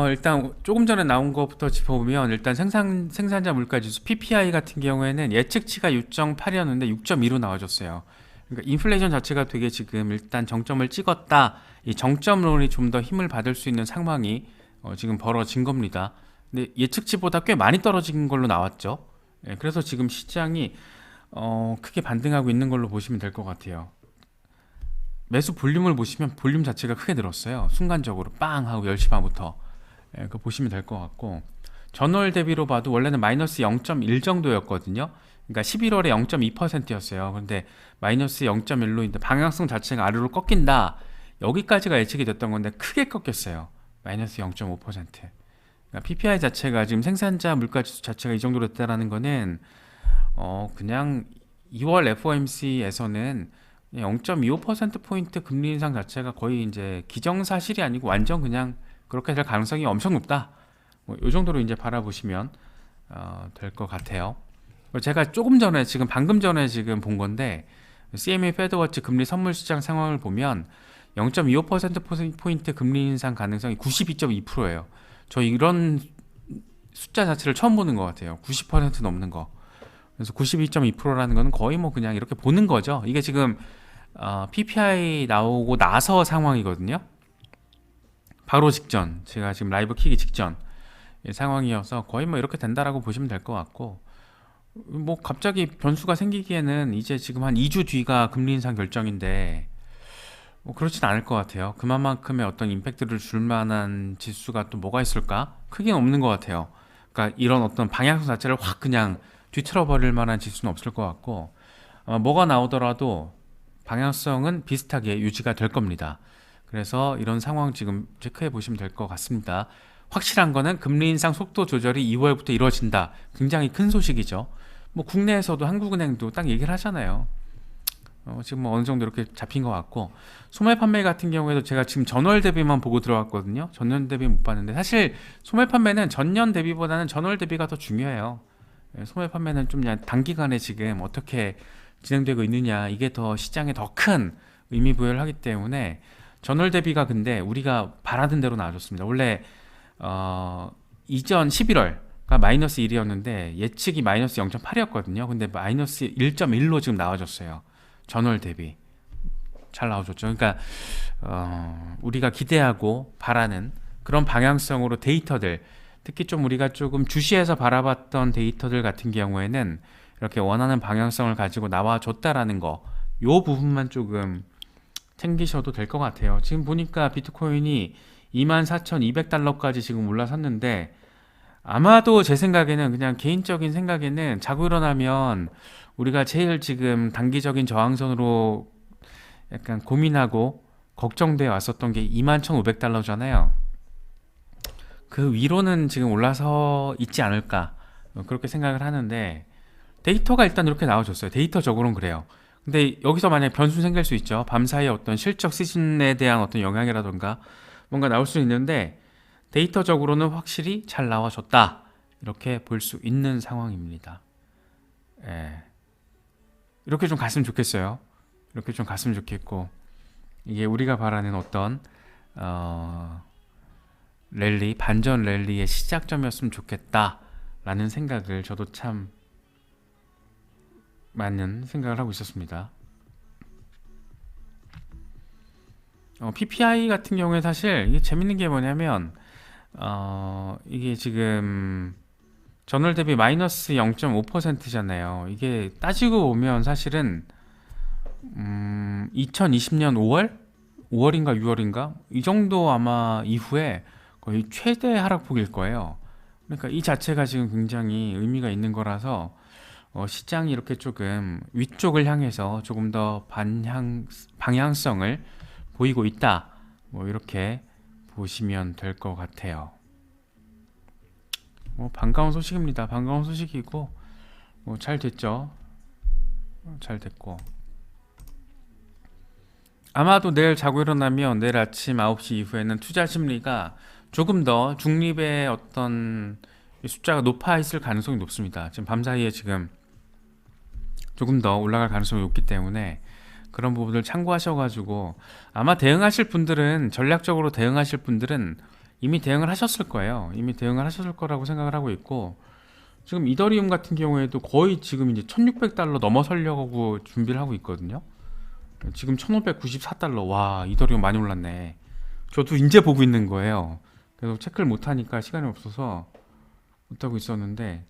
일단 조금 전에 나온 것부터 짚어보면 일단 생산자 물가지수 PPI 같은 경우에는 예측치가 6.8이었는데 6.2로 나와줬어요. 그러니까 인플레이션 자체가 되게 지금 일단 정점을 찍었다. 이 정점론이 좀 더 힘을 받을 수 있는 상황이 지금 벌어진 겁니다. 근데 예측치보다 꽤 많이 떨어진 걸로 나왔죠. 예, 그래서 지금 시장이 크게 반등하고 있는 걸로 보시면 될 것 같아요. 매수 볼륨을 보시면 볼륨 자체가 크게 늘었어요. 순간적으로 빵 하고 10시 반부터. 예, 그거 보시면 될 것 같고, 전월 대비로 봐도 원래는 마이너스 0.1 정도였거든요. 그러니까 11월에 0.2%였어요. 근데 마이너스 0.1로인데 방향성 자체가 아래로 꺾인다. 여기까지가 예측이 됐던 건데 크게 꺾였어요. 마이너스 0.5%. 그러니까 PPI 자체가 지금 생산자 물가지수 자체가 이 정도로 됐다라는 거는 그냥 2월 FOMC에서는 0.25%포인트 금리 인상 자체가 거의 이제 기정사실이 아니고 완전 그냥 그렇게 될 가능성이 엄청 높다. 뭐이 정도로 이제 바라보시면 될 것 같아요. 제가 조금 전에 지금 방금 전에 지금 본 건데 CME 패드워치 금리 선물 시장 상황을 보면 0.25%포인트 금리 인상 가능성이 92.2%예요. 저 이런 숫자 자체를 처음 보는 것 같아요. 90% 넘는 거. 그래서 92.2%라는 거는 거의 뭐 그냥 이렇게 보는 거죠. 이게 지금 PPI 나오고 나서 상황이거든요. 바로 직전, 제가 지금 라이브 키기 직전 상황이어서 거의 뭐 이렇게 된다라고 보시면 될 것 같고, 뭐 갑자기 변수가 생기기에는 이제 지금 한 2주 뒤가 금리 인상 결정인데 뭐 그렇진 않을 것 같아요. 그만큼의 어떤 임팩트를 줄 만한 지수가 또 뭐가 있을까? 크게는 없는 것 같아요. 그러니까 이런 어떤 방향성 자체를 확 그냥 뒤틀어 버릴 만한 지수는 없을 것 같고, 뭐가 나오더라도 방향성은 비슷하게 유지가 될 겁니다. 그래서 이런 상황 지금 체크해 보시면 될 것 같습니다. 확실한 거는 금리 인상 속도 조절이 2월부터 이루어진다. 굉장히 큰 소식이죠. 뭐 국내에서도 한국은행도 딱 얘기를 하잖아요. 지금 뭐 어느 정도 이렇게 잡힌 것 같고, 소매 판매 같은 경우에도 제가 지금 전월 대비만 보고 들어왔거든요. 전년 대비 못 봤는데 사실 소매 판매는 전년 대비보다는 전월 대비가 더 중요해요. 예, 소매 판매는 좀 그냥 단기간에 지금 어떻게 진행되고 있느냐, 이게 더 시장에 더 큰 의미 부여를 하기 때문에 전월 대비가 근데 우리가 바라던 대로 나와줬습니다. 원래 이전 11월가 마이너스 1이었는데 예측이 마이너스 0.8이었거든요. 근데 마이너스 1.1로 지금 나와줬어요. 전월 대비 잘 나와줬죠. 그러니까 우리가 기대하고 바라는 그런 방향성으로 데이터들, 특히 좀 우리가 조금 주시해서 바라봤던 데이터들 같은 경우에는 이렇게 원하는 방향성을 가지고 나와줬다라는 거, 요 부분만 조금 챙기셔도 될 것 같아요. 지금 보니까 비트코인이 24,200달러까지 지금 올라섰는데, 아마도 제 생각에는, 그냥 개인적인 생각에는 자고 일어나면 우리가 제일 지금 단기적인 저항선으로 약간 고민하고 걱정돼 왔었던 게 21,500달러잖아요. 그 위로는 지금 올라서 있지 않을까, 그렇게 생각을 하는데, 데이터가 일단 이렇게 나와줬어요. 데이터적으로는 그래요. 근데 여기서 만약 변수 생길 수 있죠. 밤사이에 어떤 실적 시즌에 대한 어떤 영향이라던가 뭔가 나올 수 있는데, 데이터적으로는 확실히 잘 나와줬다, 이렇게 볼 수 있는 상황입니다. 예. 이렇게 좀 갔으면 좋겠어요. 이렇게 좀 갔으면 좋겠고, 이게 우리가 바라는 어떤 랠리, 반전 랠리의 시작점이었으면 좋겠다라는 생각을 저도 참 많은 생각을 하고 있었습니다. PPI 같은 경우에 사실 이게 재밌는 게 뭐냐면, 이게 지금 전월 대비 마이너스 0.5%잖아요. 이게 따지고 보면 사실은 2020년 5월? 5월인가 6월인가? 이 정도 아마 이후에 거의 최대 하락폭일 거예요. 그러니까 이 자체가 지금 굉장히 의미가 있는 거라서 시장이 이렇게 조금 위쪽을 향해서 조금 더 방향성을 보이고 있다, 뭐 이렇게 보시면 될 것 같아요. 뭐 반가운 소식입니다. 반가운 소식이고, 뭐 잘 됐죠. 잘 됐고, 아마도 내일 자고 일어나면 내일 아침 9시 이후에는 투자 심리가 조금 더 중립의 어떤 숫자가 높아 있을 가능성이 높습니다. 지금 밤사이에 지금 조금 더 올라갈 가능성이 높기 때문에 그런 부분을 참고하셔가지고, 아마 대응하실 분들은, 전략적으로 대응하실 분들은 이미 대응을 하셨을 거예요. 이미 대응을 하셨을 거라고 생각을 하고 있고, 지금 이더리움 같은 경우에도 거의 지금 이제 1600달러 넘어서려고 준비를 하고 있거든요. 지금 1594달러. 와, 이더리움 많이 올랐네. 저도 이제 보고 있는 거예요. 그래서 체크를 못하니까 시간이 없어서 못하고 있었는데,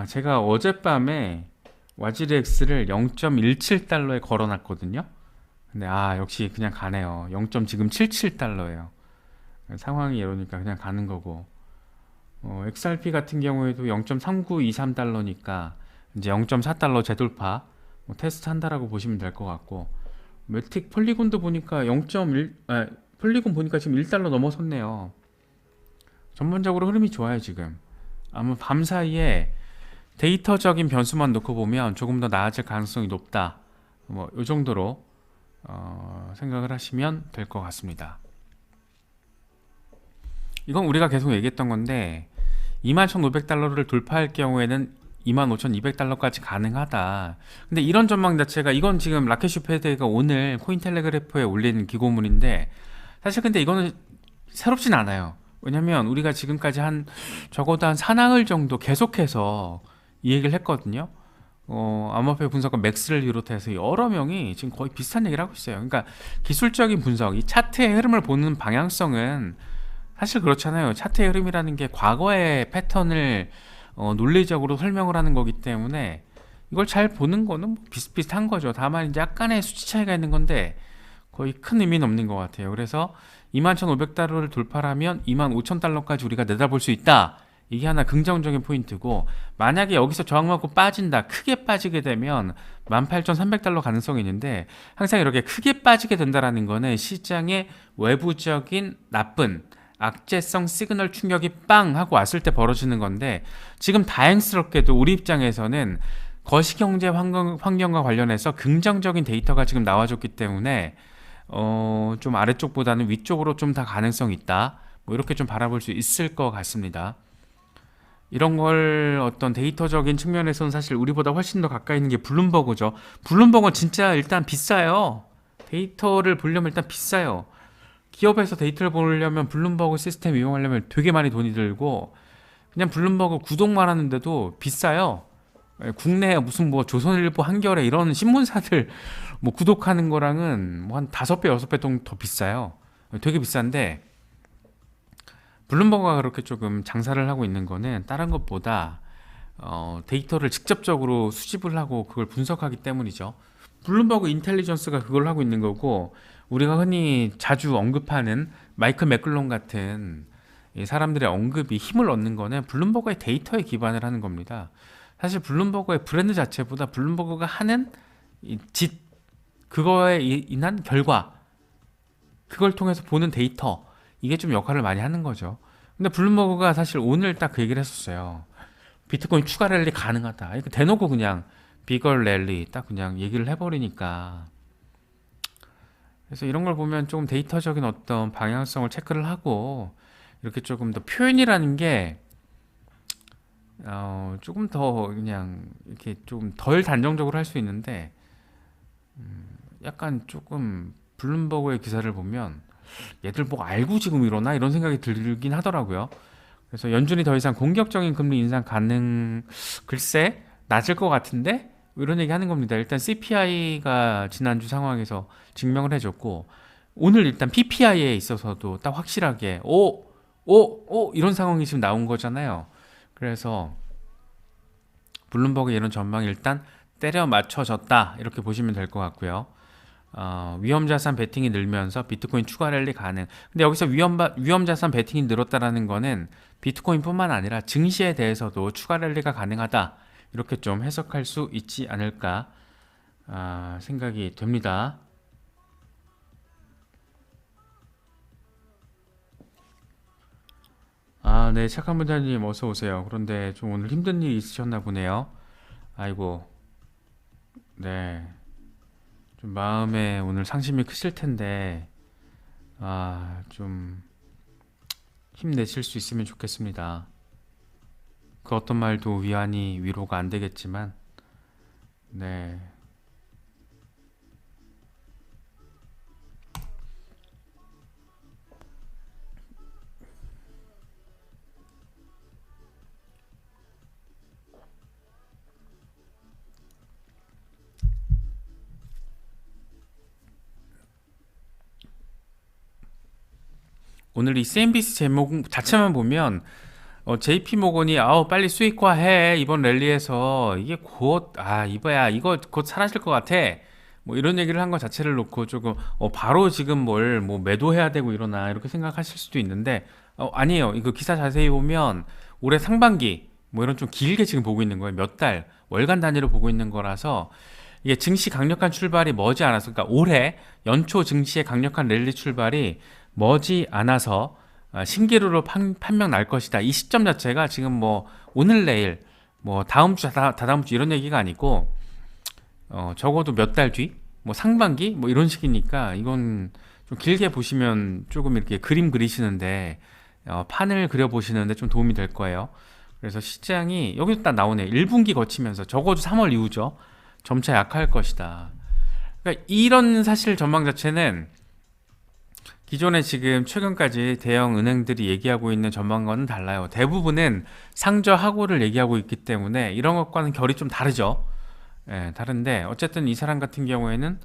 제가 어젯밤에 와지르엑스를 0.17달러에 걸어놨거든요. 근데 역시 그냥 가네요. 0. 지금 77달러예요. 상황이 이러니까 그냥 가는 거고, XRP 같은 경우에도 0.3923달러니까 이제 0.4달러 재돌파 테스트 한다라고 보시면 될 것 같고, 매틱 폴리곤도 보니까 0.1 폴리곤 보니까 지금 1달러 넘어섰네요. 전반적으로 흐름이 좋아요 지금. 아마 밤 사이에 데이터적인 변수만 놓고 보면 조금 더 나아질 가능성이 높다. 뭐 이 정도로 생각을 하시면 될 것 같습니다. 이건 우리가 계속 얘기했던 건데 21,500달러를 돌파할 경우에는 25,200달러까지 가능하다. 근데 이런 전망 자체가, 이건 지금 라켓슈페드가 오늘 코인텔레그래프에 올린 기고문인데, 사실 근데 이거는 새롭진 않아요. 왜냐면 우리가 지금까지 적어도 한 4나흘 정도 계속해서 이 얘기를 했거든요. 암호화폐 분석가 맥스를 비롯해서 여러 명이 지금 거의 비슷한 얘기를 하고 있어요. 그러니까 기술적인 분석, 이 차트의 흐름을 보는 방향성은 사실 그렇잖아요. 차트의 흐름이라는 게 과거의 패턴을 논리적으로 설명을 하는 거기 때문에 이걸 잘 보는 거는 뭐 비슷비슷한 거죠. 다만 이제 약간의 수치 차이가 있는 건데 거의 큰 의미는 없는 것 같아요. 그래서 21,500달러를 돌파하면 25,000달러까지 우리가 내다볼 수 있다. 이게 하나 긍정적인 포인트고, 만약에 여기서 저항받고 빠진다, 크게 빠지게 되면 18,300달러 가능성이 있는데, 항상 이렇게 크게 빠지게 된다라는 거는 시장의 외부적인 나쁜 악재성 시그널 충격이 빵 하고 왔을 때 벌어지는 건데, 지금 다행스럽게도 우리 입장에서는 거시경제 환경과 관련해서 긍정적인 데이터가 지금 나와줬기 때문에 좀 아래쪽보다는 위쪽으로 좀 더 가능성이 있다. 뭐 이렇게 좀 바라볼 수 있을 것 같습니다. 이런 걸 어떤 데이터적인 측면에서는 사실 우리보다 훨씬 더 가까이 있는 게 블룸버그죠. 블룸버그는 진짜 일단 비싸요. 데이터를 보려면 일단 비싸요. 기업에서 데이터를 보려면 블룸버그 시스템 이용하려면 되게 많이 돈이 들고, 그냥 블룸버그 구독만 하는데도 비싸요. 국내 무슨 뭐 조선일보, 한겨레 이런 신문사들 뭐 구독하는 거랑은 뭐 한 5배, 6배 정도 더 비싸요. 되게 비싼데, 블룸버그가 그렇게 조금 장사를 하고 있는 거는 다른 것보다 데이터를 직접적으로 수집을 하고 그걸 분석하기 때문이죠. 블룸버그 인텔리전스가 그걸 하고 있는 거고, 우리가 흔히 자주 언급하는 마이클 맥클론 같은 이 사람들의 언급이 힘을 얻는 거는 블룸버그의 데이터에 기반을 하는 겁니다. 사실 블룸버그의 브랜드 자체보다 블룸버그가 하는 그거에 인한 결과, 그걸 통해서 보는 데이터, 이게 좀 역할을 많이 하는 거죠. 근데 블룸버그가 사실 오늘 딱 그 얘기를 했었어요. 비트코인 추가 랠리 가능하다. 이렇게 대놓고 그냥 비걸 랠리 딱 그냥 얘기를 해버리니까. 그래서 이런 걸 보면 조금 데이터적인 어떤 방향성을 체크를 하고, 이렇게 조금 더 표현이라는 게 조금 더 그냥 이렇게 좀 덜 단정적으로 할 수 있는데, 약간 조금 블룸버그의 기사를 보면 얘들 뭐 알고 지금 이러나 이런 생각이 들긴 하더라고요. 그래서 연준이 더 이상 공격적인 금리 인상 가능, 글쎄 낮을 것 같은데 이런 얘기 하는 겁니다. 일단 CPI가 지난주 상황에서 증명을 해줬고, 오늘 일단 PPI에 있어서도 딱 확실하게 이런 상황이 지금 나온 거잖아요. 그래서 블룸버그 이런 전망이 일단 때려 맞춰졌다 이렇게 보시면 될 것 같고요. 위험자산 베팅이 늘면서 비트코인 추가 랠리 가능. 근데 여기서 위험자산 베팅이 늘었다라는 거는 비트코인뿐만 아니라 증시에 대해서도 추가 랠리가 가능하다, 이렇게 좀 해석할 수 있지 않을까 생각이 됩니다. 네, 착한 분자님 어서 오세요. 그런데 좀 오늘 힘든 일이 있으셨나 보네요. 아이고, 네, 좀 마음에 오늘 상심이 크실 텐데 좀 힘내실 수 있으면 좋겠습니다. 그 어떤 말도 위안이 위로가 안 되겠지만, 네, 오늘 이 CNBC 제목 자체만 보면 JP 모건이 아우 빨리 수익화해 이번 랠리에서 이게 곧 이거야 이거 곧 사라질 것 같아 뭐 이런 얘기를 한 것 자체를 놓고 조금 바로 지금 뭘 뭐 매도해야 되고 이러나 이렇게 생각하실 수도 있는데 아니에요. 이거 기사 자세히 보면 올해 상반기 뭐 이런 좀 길게 지금 보고 있는 거예요. 몇 달 월간 단위로 보고 있는 거라서 이게 증시 강력한 출발이 머지 않아서 그러니까 올해 연초 증시의 강력한 랠리 출발이 머지 않아서 신기루로 판명 날 것이다. 이 시점 자체가 지금 뭐 오늘 내일 뭐 다음 주 다다음 주 이런 얘기가 아니고 적어도 몇 달 뒤, 뭐 상반기 뭐 이런 식이니까 이건 좀 길게 보시면 조금 이렇게 그림 그리시는데 판을 그려 보시는데 좀 도움이 될 거예요. 그래서 시장이 여기서 딱 나오네요. 1분기 거치면서 적어도 3월 이후죠. 점차 약할 것이다. 그러니까 이런 사실 전망 자체는 기존에 지금 최근까지 대형 은행들이 얘기하고 있는 전망과는 달라요. 대부분은 상저하고를 얘기하고 있기 때문에 이런 것과는 결이 좀 다르죠. 예, 다른데 어쨌든 이 사람 같은 경우에는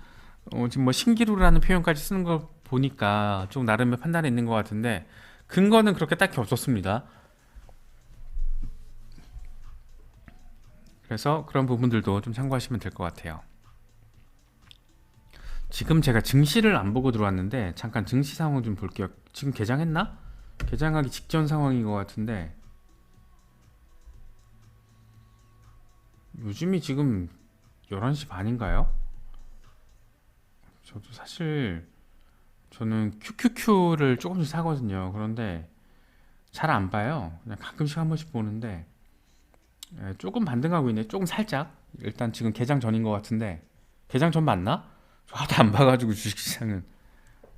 지금 뭐 신기루라는 표현까지 쓰는 걸 보니까 좀 나름의 판단이 있는 것 같은데 근거는 그렇게 딱히 없었습니다. 그래서 그런 부분들도 좀 참고하시면 될 것 같아요. 지금 제가 증시를 안 보고 들어왔는데 잠깐 증시 상황 좀 볼게요. 지금 개장했나? 개장하기 직전 상황인 것 같은데 요즘이 지금 11시 반인가요? 저도 사실 저는 QQQ를 조금씩 사거든요. 그런데 잘 안 봐요. 그냥 가끔씩 한 번씩 보는데 조금 반등하고 있네. 조금 살짝. 일단 지금 개장 전인 것 같은데 개장 전 맞나? 저도 안 봐가지고 주식시장은.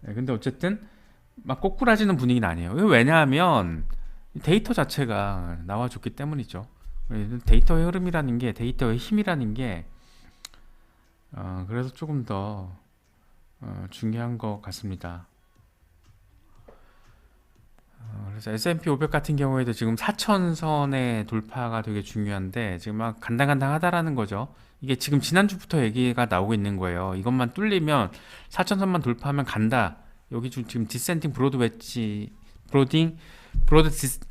근데 어쨌든 막 꼬꾸라지는 분위기는 아니에요. 왜냐하면 데이터 자체가 나와줬기 때문이죠. 데이터의 흐름이라는 게 데이터의 힘이라는 게 그래서 조금 더 중요한 것 같습니다. 그래서 S&P 500 같은 경우에도 지금 4천선의 돌파가 되게 중요한데 지금 막 간당간당하다라는 거죠. 이게 지금 지난주부터 얘기가 나오고 있는 거예요. 이것만 뚫리면 4천선만 돌파하면 간다. 여기 지금 디센팅 브로드 웨지 브로딩 브로드 디스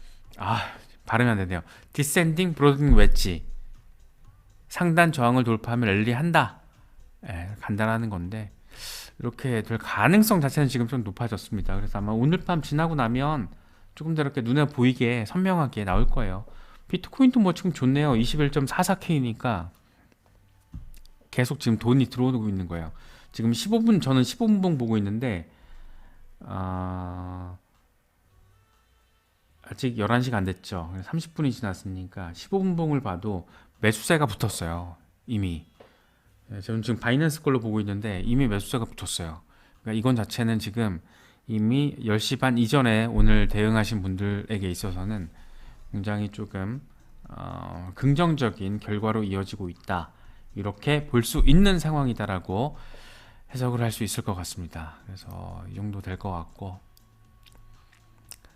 발음이 안 되네요. 디센딩 브로딩 웨지 상단 저항을 돌파하면 랠리 한다. 간단하는 건데 이렇게 될 가능성 자체는 지금 좀 높아졌습니다. 그래서 아마 오늘 밤 지나고 나면 조금 더 이렇게 눈에 보이게 선명하게 나올 거예요. 비트코인도 뭐 지금 좋네요. 21.44K니까 계속 지금 돈이 들어오고 있는 거예요. 지금 15분 저는 15분봉 보고 있는데 아직 11시가 안 됐죠. 30분이 지났으니까 15분봉을 봐도 매수세가 붙었어요. 이미. 저는 지금 바이낸스 걸로 보고 있는데 이미 매수세가 붙었어요. 그러니까 이건 자체는 지금 이미 10시 반 이전에 오늘 대응하신 분들에게 있어서는 굉장히 조금 긍정적인 결과로 이어지고 있다. 이렇게 볼 수 있는 상황이다라고 해석을 할 수 있을 것 같습니다. 그래서 이 정도 될 것 같고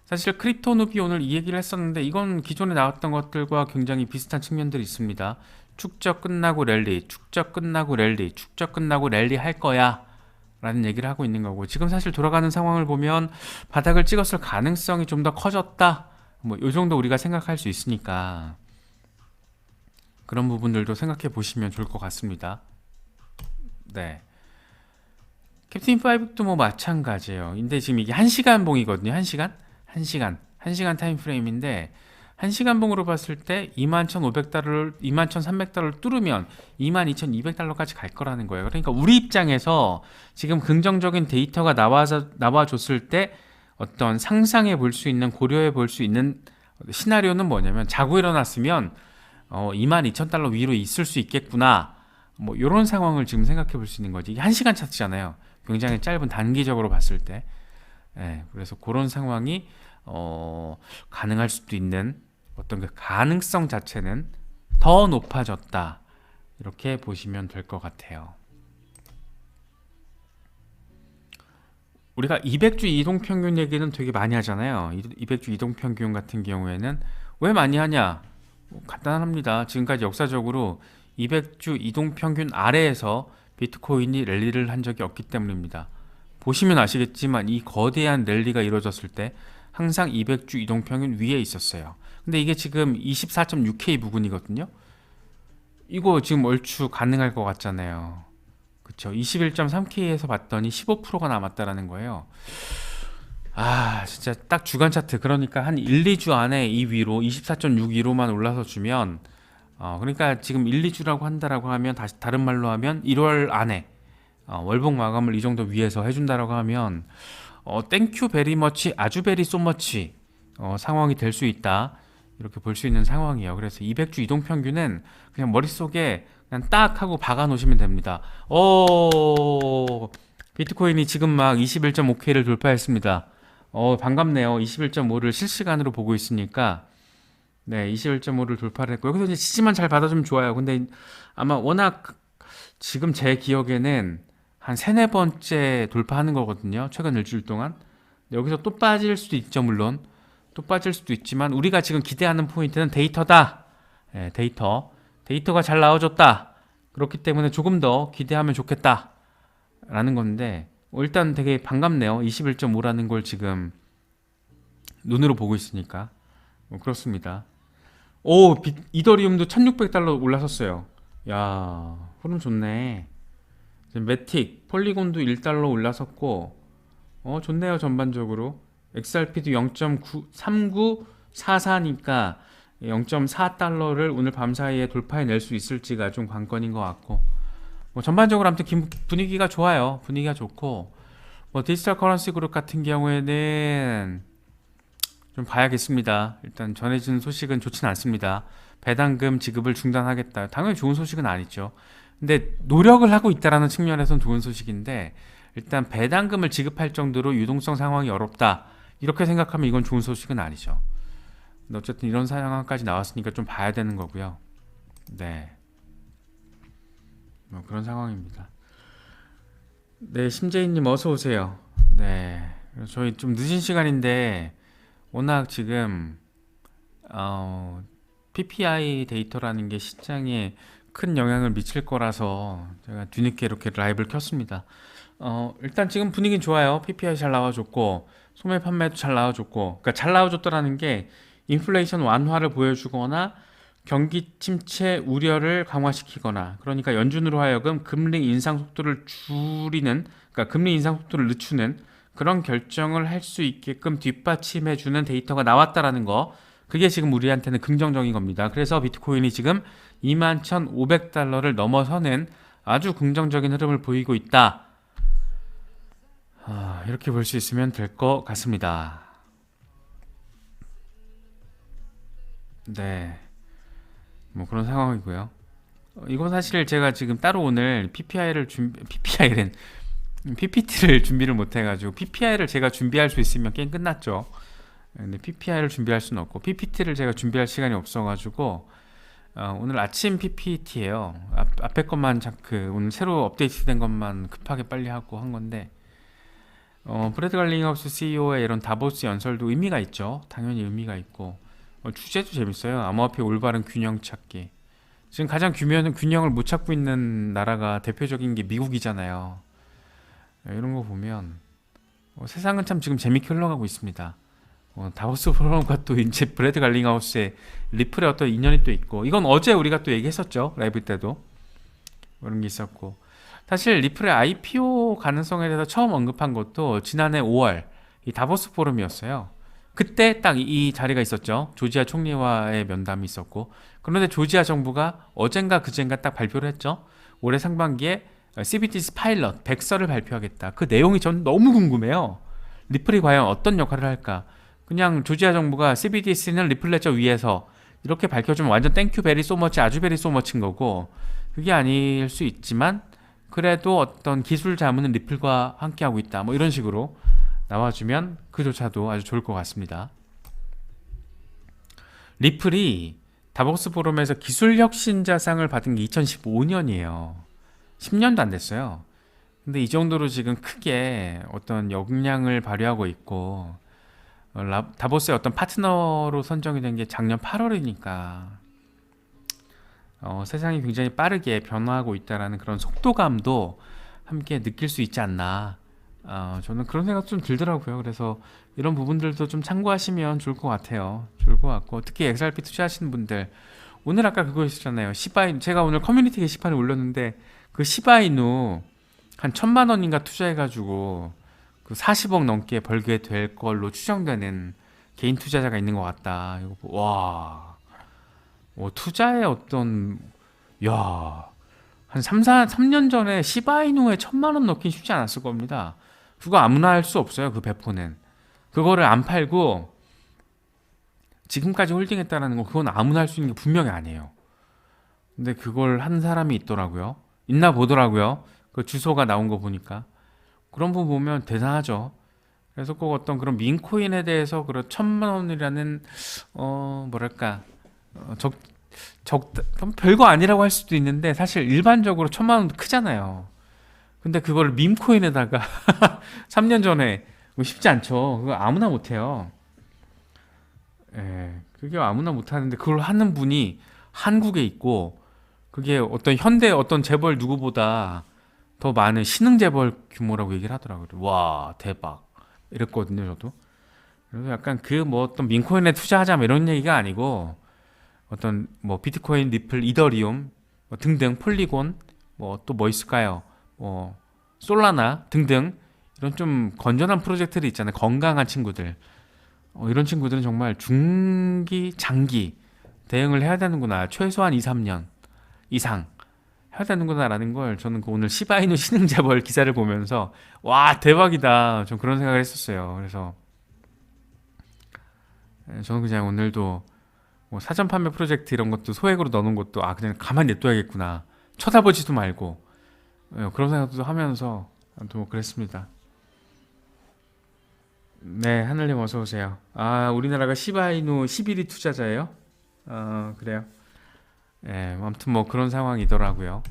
사실 크립토 누비 오늘 이 얘기를 했었는데 이건 기존에 나왔던 것들과 굉장히 비슷한 측면들이 있습니다. 축적 끝나고 랠리, 축적 끝나고 랠리, 축적 끝나고 랠리 할 거야 라는 얘기를 하고 있는 거고 지금 사실 돌아가는 상황을 보면 바닥을 찍었을 가능성이 좀 더 커졌다 뭐 이 정도 우리가 생각할 수 있으니까 그런 부분들도 생각해 보시면 좋을 것 같습니다. 네. 캡틴 5도 뭐 마찬가지예요. 근데 지금 이게 1시간 봉이거든요. 1시간? 1시간 타임 프레임인데 1시간 봉으로 봤을 때 21,500달러를 21,300달러를 뚫으면 22,200달러까지 갈 거라는 거예요. 그러니까 우리 입장에서 지금 긍정적인 데이터가 나와줬을 때 어떤 상상해 볼 수 있는 고려해 볼 수 있는 시나리오는 뭐냐면 자고 일어났으면 22,000달러 위로 있을 수 있겠구나. 뭐 이런 상황을 지금 생각해 볼 수 있는 거지. 이게 1시간 차트잖아요. 굉장히 짧은 단기적으로 봤을 때. 그래서 그런 상황이 가능할 수도 있는 어떤 그 가능성 자체는 더 높아졌다. 이렇게 보시면 될 것 같아요. 우리가 200주 이동평균 얘기는 되게 많이 하잖아요. 200주 이동평균 같은 경우에는 왜 많이 하냐? 간단합니다. 지금까지 역사적으로 200주 이동평균 아래에서 비트코인이 랠리를 한 적이 없기 때문입니다. 보시면 아시겠지만 이 거대한 랠리가 이루어졌을 때 항상 200주 이동평균 위에 있었어요. 근데 이게 지금 24.6K 부근이거든요. 이거 지금 얼추 가능할 것 같잖아요. 그쵸? 21.3K에서 봤더니 15%가 남았다라는 거예요. 아, 진짜 딱 주간 차트. 그러니까 한 1, 2주 안에 이 위로 24.615만 올라서 주면 그러니까 지금 1, 2주라고 한다라고 하면 다시 다른 말로 하면 1월 안에 월봉 마감을 이 정도 위에서 해준다라고 하면 땡큐 베리 머치 아주 베리 소 머치 상황이 될 수 있다. 이렇게 볼 수 있는 상황이에요. 그래서 200주 이동 평균은 그냥 머릿속에 그냥 딱 하고 박아 놓으시면 됩니다. 비트코인이 지금 막 21.5K를 돌파했습니다. 반갑네요. 21.5를 실시간으로 보고 있으니까 네, 21.5를 돌파를 했고 여기서 이제 지지만 잘 받아주면 좋아요. 근데 아마 워낙 지금 제 기억에는 한 세네 번째 돌파하는 거거든요. 최근 일주일 동안. 여기서 또 빠질 수도 있죠, 물론. 또 빠질 수도 있지만 우리가 지금 기대하는 포인트는 데이터다. 네, 데이터가 잘 나와줬다. 그렇기 때문에 조금 더 기대하면 좋겠다. 라는 건데 일단 되게 반갑네요. 21.5라는 걸 지금 눈으로 보고 있으니까. 그렇습니다. 이더리움도 1600달러 올라섰어요. 야, 흐름 좋네. 매틱, 폴리곤도 1달러 올라섰고, 좋네요, 전반적으로. XRP도 0.3944니까 0.4달러를 오늘 밤 사이에 돌파해낼 수 있을지가 좀 관건인 것 같고, 전반적으로 아무튼 분위기가 좋아요. 분위기가 좋고, 디지털 커런시 그룹 같은 경우에는 좀 봐야겠습니다. 일단 전해진 소식은 좋진 않습니다. 배당금 지급을 중단하겠다. 당연히 좋은 소식은 아니죠. 근데 노력을 하고 있다라는 측면에서는 좋은 소식인데 일단 배당금을 지급할 정도로 유동성 상황이 어렵다. 이렇게 생각하면 이건 좋은 소식은 아니죠. 근데 어쨌든 이런 상황까지 나왔으니까 좀 봐야 되는 거고요. 네. 그런 상황입니다. 네, 심재희님 어서 오세요. 네. 저희 좀 늦은 시간인데 워낙 지금 PPI 데이터라는 게 시장에 큰 영향을 미칠 거라서 제가 뒤늦게 이렇게 라이브를 켰습니다. 일단 지금 분위기는 좋아요. PPI 잘 나와줬고 소매 판매도 잘 나와줬고, 그러니까 잘 나와줬다라는 게 인플레이션 완화를 보여주거나 경기 침체 우려를 강화시키거나, 그러니까 연준으로 하여금 금리 인상 속도를 줄이는, 그러니까 금리 인상 속도를 늦추는 그런 결정을 할 수 있게끔 뒷받침해주는 데이터가 나왔다라는 거, 그게 지금 우리한테는 긍정적인 겁니다. 그래서 비트코인이 지금 21,500달러를 넘어서는 아주 긍정적인 흐름을 보이고 있다. 이렇게 볼 수 있으면 될 것 같습니다. 네, 그런 상황이고요. 이건 사실 제가 지금 따로 오늘 PPT를 준비를 못해가지고 PPI를 제가 준비할 수 있으면 게임 끝났죠. 근데 PPI를 준비할 수는 없고 PPT를 제가 준비할 시간이 없어가지고 오늘 아침 PPT예요. 앞에 것만 오늘 새로 업데이트된 것만 급하게 빨리 하고 한 건데 브래드 갈링하우스 CEO의 이런 다보스 연설도 의미가 있죠. 당연히 의미가 있고 주제도 재밌어요. 암호화폐 올바른 균형 찾기. 지금 가장 균형을 못 찾고 있는 나라가 대표적인 게 미국이잖아요. 이런 거 보면 세상은 참 지금 재밌게 흘러가고 있습니다. 다보스 포럼과 또 이제 브래드 갈링하우스의 리플의 어떤 인연이 또 있고, 이건 어제 우리가 또 얘기했었죠. 라이브 때도 그런 게 있었고, 사실 리플의 IPO 가능성에 대해서 처음 언급한 것도 지난해 5월 이 다보스 포럼이었어요. 그때 딱 이 자리가 있었죠. 조지아 총리와의 면담이 있었고, 그런데 조지아 정부가 어젠가 그젠가 딱 발표를 했죠. 올해 상반기에 CBDC 파일럿 100설을 발표하겠다. 그 내용이 전 너무 궁금해요. 리플이 과연 어떤 역할을 할까? 그냥 조지아 정부가 CBDC는 리플 레저 위에서 이렇게 밝혀주면 완전 땡큐 베리 소머치 아주 베리 소머치인 거고, 그게 아닐 수 있지만 그래도 어떤 기술 자문은 리플과 함께하고 있다. 이런 식으로 나와주면 그조차도 아주 좋을 것 같습니다. 리플이 다보스 포럼에서 기술 혁신자상을 받은 게 2015년이에요. 10년도 안 됐어요. 근데 이 정도로 지금 크게 어떤 역량을 발휘하고 있고, 다보스의 어떤 파트너로 선정이 된 게 작년 8월이니까 세상이 굉장히 빠르게 변화하고 있다라는 그런 속도감도 함께 느낄 수 있지 않나, 저는 그런 생각 좀 들더라고요. 그래서 이런 부분들도 좀 참고하시면 좋을 것 같아요. 좋을 것 같고 특히 XRP 투자하시는 분들 오늘 아까 그거 있었잖아요. 시바이누 제가 오늘 커뮤니티 게시판에 올렸는데 그 시바이누 한 1,000만 원인가 투자해가지고 그 40억 넘게 벌게 될 걸로 추정되는 개인 투자자가 있는 것 같다. 이거 와, 투자의 어떤 야, 한 3년 전에 시바이누에 1,000만 원 넣긴 쉽지 않았을 겁니다. 그거 아무나 할 수 없어요. 그 배포는 그거를 안 팔고 지금까지 홀딩했다라는 거 그건 아무나 할 수 있는 게 분명히 아니에요. 근데 그걸 한 사람이 있더라고요. 있나 보더라고요. 그 주소가 나온 거 보니까 그런 부분 보면 대단하죠. 그래서 꼭 어떤 그런 민코인에 대해서 그런 1,000만 원이라는 뭐랄까 적 그럼 별거 아니라고 할 수도 있는데 사실 일반적으로 1,000만 원 크잖아요. 근데 그걸 밈코인에다가 3년 전에 쉽지 않죠. 그거 아무나 못해요. 예, 그게 아무나 못하는데 그걸 하는 분이 한국에 있고 그게 어떤 현대 어떤 재벌 누구보다 더 많은 신흥 재벌 규모라고 얘기를 하더라고요. 와 대박 이랬거든요 저도. 그래서 약간 그 뭐 어떤 민코인에 투자하자 뭐 이런 얘기가 아니고 어떤 뭐 비트코인, 리플, 이더리움 뭐 등등 폴리곤 뭐 또 뭐 있을까요? 뭐 솔라나 등등 이런 좀 건전한 프로젝트들 있잖아요. 건강한 친구들. 이런 친구들은 정말 중기, 장기 대응을 해야 되는구나. 최소한 2, 3년 이상 해야 되는구나라는 걸 저는 그 오늘 시바이누 신흥재벌 기사를 보면서 와 대박이다. 좀 그런 생각을 했었어요. 그래서 저는 그냥 오늘도 뭐 사전 판매 프로젝트 이런 것도 소액으로 넣는 것도 그냥 가만히 냅둬야겠구나. 쳐다보지도 말고 그런 생각도 하면서 아무튼 뭐 그랬습니다. 네, 하늘님 어서 오세요. 우리나라가 시바이누 11위 투자자예요? 그래요. 예, 아무튼 뭐 그런 상황이더라고요.